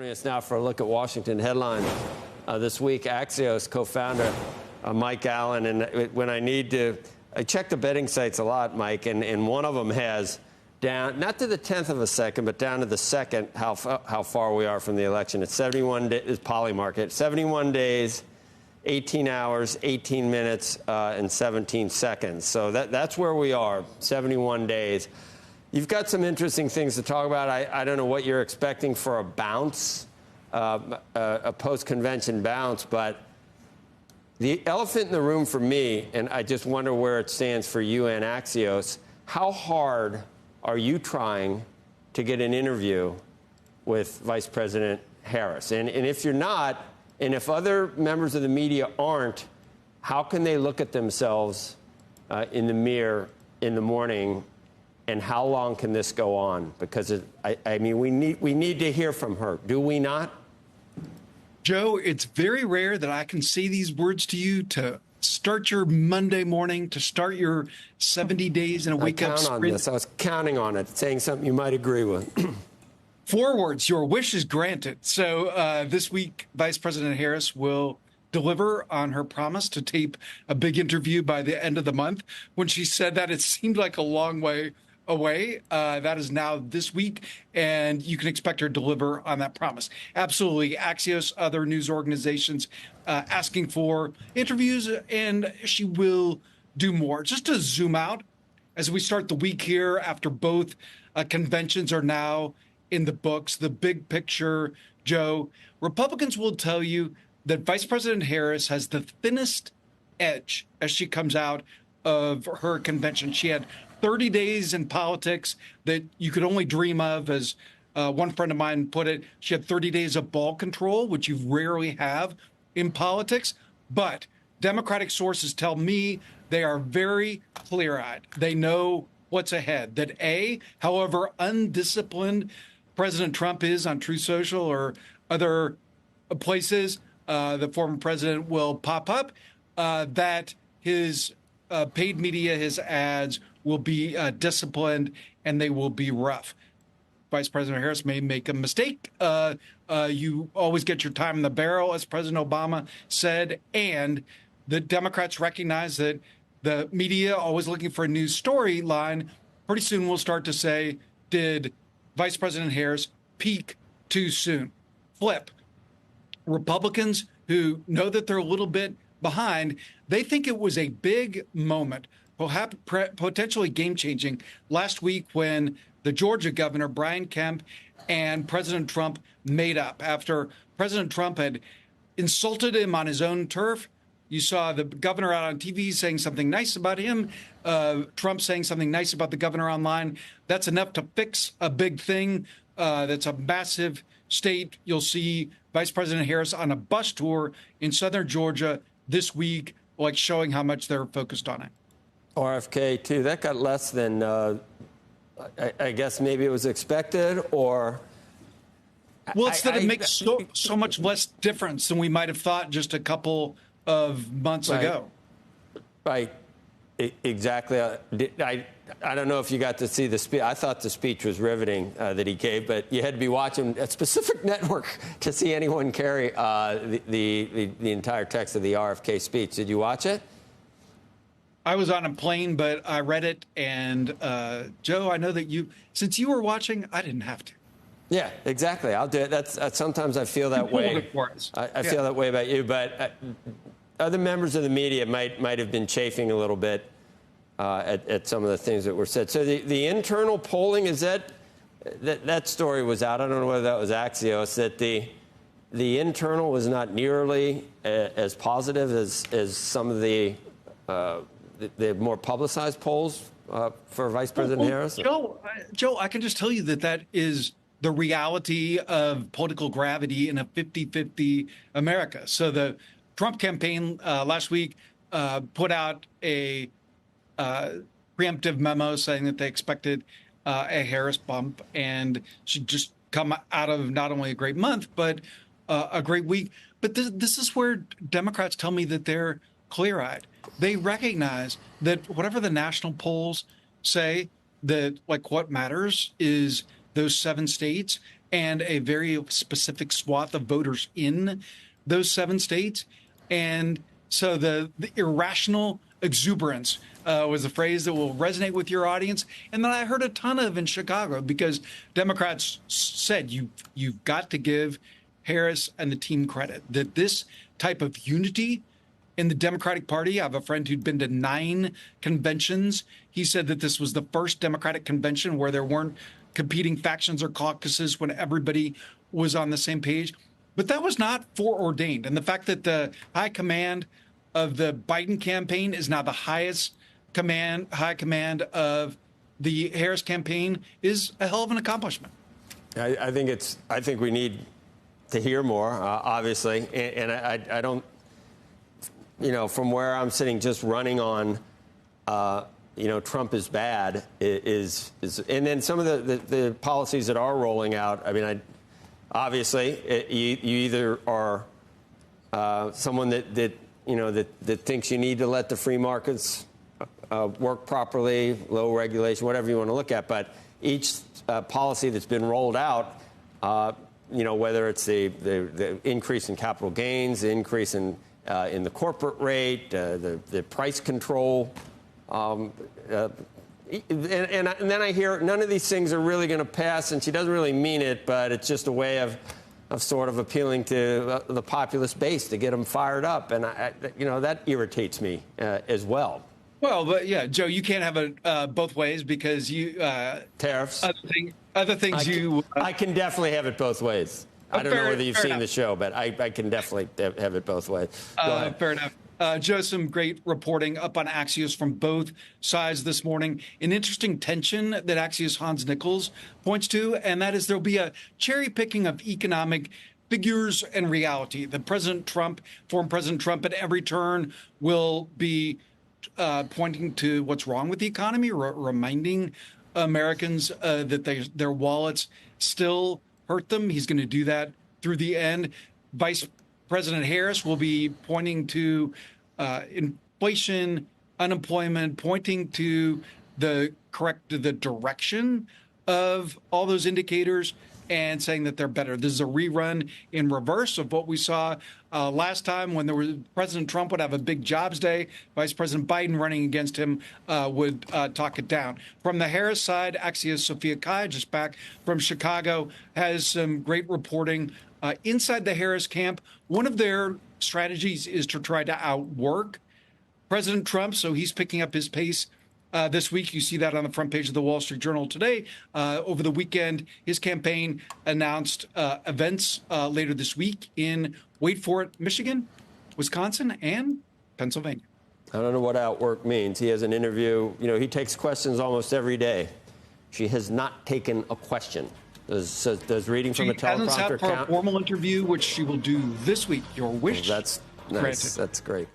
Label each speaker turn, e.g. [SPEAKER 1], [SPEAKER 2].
[SPEAKER 1] Joining us now for a look at Washington headlines this week, Axios co-founder Mike Allen. And when I check the betting sites a lot, Mike, and one of them has down, not to the 10th of a second, but down to the second, how far we are from the election. It's 71 days, Polymarket, 71 days, 18 hours, 18 minutes, and 17 seconds. So that's where we are, 71 days. You've got some interesting things to talk about. I don't know what you're expecting for a bounce, a post-convention bounce, but the elephant in the room for me, and I just wonder where it stands for you and Axios, how hard are you trying to get an interview with Vice President Harris? And if you're not, and if other members of the media aren't, how can they look at themselves in the mirror in the morning? And how long can this go on? Because I mean, we need to hear from her. Do we not?
[SPEAKER 2] Joe, it's very rare that I can say these words to you to start your Monday morning, to start your 70 days in a wake-up sprint.
[SPEAKER 1] On this. I was counting on it, saying something you might agree with.
[SPEAKER 2] 4 words, your wish is granted. So this week, Vice President Harris will deliver on her promise to tape a big interview by the end of the month. When she said that, it seemed like a long way away. That is now this week, and you can expect her to deliver on that promise. Absolutely. Axios, other news organizations asking for interviews, and she will do more. Just to zoom out, as we start the week here after both conventions are now in the books, the big picture, Joe, Republicans will tell you that Vice President Harris has the thinnest edge as she comes out of her convention. She had 30 days in politics that you could only dream of, as one friend of mine put it. She had 30 days of ball control, which you rarely have in politics. But Democratic sources tell me they are very clear-eyed. They know what's ahead. That however undisciplined President Trump is on Truth Social or other places, the former president will pop up, that his paid media, his ads, will be disciplined, and they will be rough. Vice President Harris may make a mistake. You always get your time in the barrel, as President Obama said, and the Democrats recognize that the media, always looking for a new storyline, pretty soon will start to say, did Vice President Harris peak too soon? Flip. Republicans who know that they're a little bit behind, they think it was a big moment, potentially game-changing, last week when the Georgia governor, Brian Kemp, and President Trump made up. After President Trump had insulted him on his own turf, you saw the governor out on TV saying something nice about him, Trump saying something nice about the governor online. That's enough to fix a big thing. That's a massive state. You'll see Vice President Harris on a bus tour in southern Georgia this week, like showing how much they're focused on it.
[SPEAKER 1] RFK, too. That got less than, I guess maybe it was expected, or...
[SPEAKER 2] Well, it's that it makes so much less difference than we might have thought just a couple of months ago.
[SPEAKER 1] Right. Exactly. I don't know if you got to see the speech. I thought the speech was riveting that he gave, but you had to be watching a specific network to see anyone carry the entire text of the RFK speech. Did you watch it?
[SPEAKER 2] I was on a plane, but I read it. And Joe, I know that since you were watching, I didn't have to.
[SPEAKER 1] Yeah, exactly. I'll do it. Sometimes I feel that way. I feel that way about you, but other members of the media might have been chafing a little bit at some of the things that were said. So the internal polling, is that story was out. I don't know whether that was Axios, that the internal was not nearly as positive as some of the more publicized polls for Vice President Harris.
[SPEAKER 2] Joe, I can just tell you that is the reality of political gravity in a 50-50 America. So the Trump campaign last week put out a preemptive memo saying that they expected a Harris bump, and she'd just come out of not only a great month, but a great week. But this is where Democrats tell me that they're clear-eyed. They recognize that whatever the national polls say, that like what matters is those 7 states. and a very specific swath of voters in those 7 states. And so the irrational exuberance was a phrase that will resonate with your audience. And then I heard a ton of in Chicago, because Democrats said you've got to give Harris and the team credit, that this type of unity in the Democratic Party. I have a friend who'd been to 9 conventions. He said that this was the first Democratic convention where there weren't competing factions or caucuses, when everybody was on the same page. But that was not foreordained. And the fact that the high command of the Biden campaign is now the high command of the Harris campaign is a hell of an accomplishment.
[SPEAKER 1] I think we need to hear more, obviously. And I don't, from where I'm sitting, just running on, Trump is bad is, and then some of the policies that are rolling out. I mean, obviously you either are someone that thinks you need to let the free markets work properly, low regulation, whatever you want to look at. But each policy that's been rolled out, whether it's the increase in capital gains, the increase in the corporate rate, the price control, and then I hear none of these things are really going to pass, and she doesn't really mean it, but it's just a way of sort of appealing to the populist base to get them fired up, and that irritates me as well.
[SPEAKER 2] Well, but yeah, Joe, you can't have it both ways, because you
[SPEAKER 1] tariffs,
[SPEAKER 2] other things
[SPEAKER 1] I can definitely have it both ways. I don't know whether you've seen the show, but I can definitely have it both ways. Go ahead.
[SPEAKER 2] Fair enough. Joe, some great reporting up on Axios from both sides this morning. An interesting tension that Axios' Hans Nichols points to, and that is there'll be a cherry picking of economic figures and reality. That former President Trump, at every turn will be pointing to what's wrong with the economy, reminding Americans that their wallets still hurt them. He's going to do that through the end. Vice President Harris will be pointing to inflation, unemployment, pointing to the direction of all those indicators, and saying that they're better. This is a rerun in reverse of what we saw last time, when President Trump would have a big jobs day. Vice President Biden, running against him, would talk it down. From the Harris side, Axios' Sophia Kai, just back from Chicago, has some great reporting. Inside the Harris camp, one of their strategies is to try to outwork President Trump, so he's picking up his pace this week. You see that on the front page of the Wall Street Journal today. Over the weekend, his campaign announced events later this week in, wait for it, Michigan, Wisconsin, and Pennsylvania.
[SPEAKER 1] I don't know what outwork means. He has an interview. He takes questions almost every day. She has not taken a question. Does reading from a teleprompter count?
[SPEAKER 2] For a formal interview, which she will do this week. Your wish.
[SPEAKER 1] That's nice. Granted. That's great.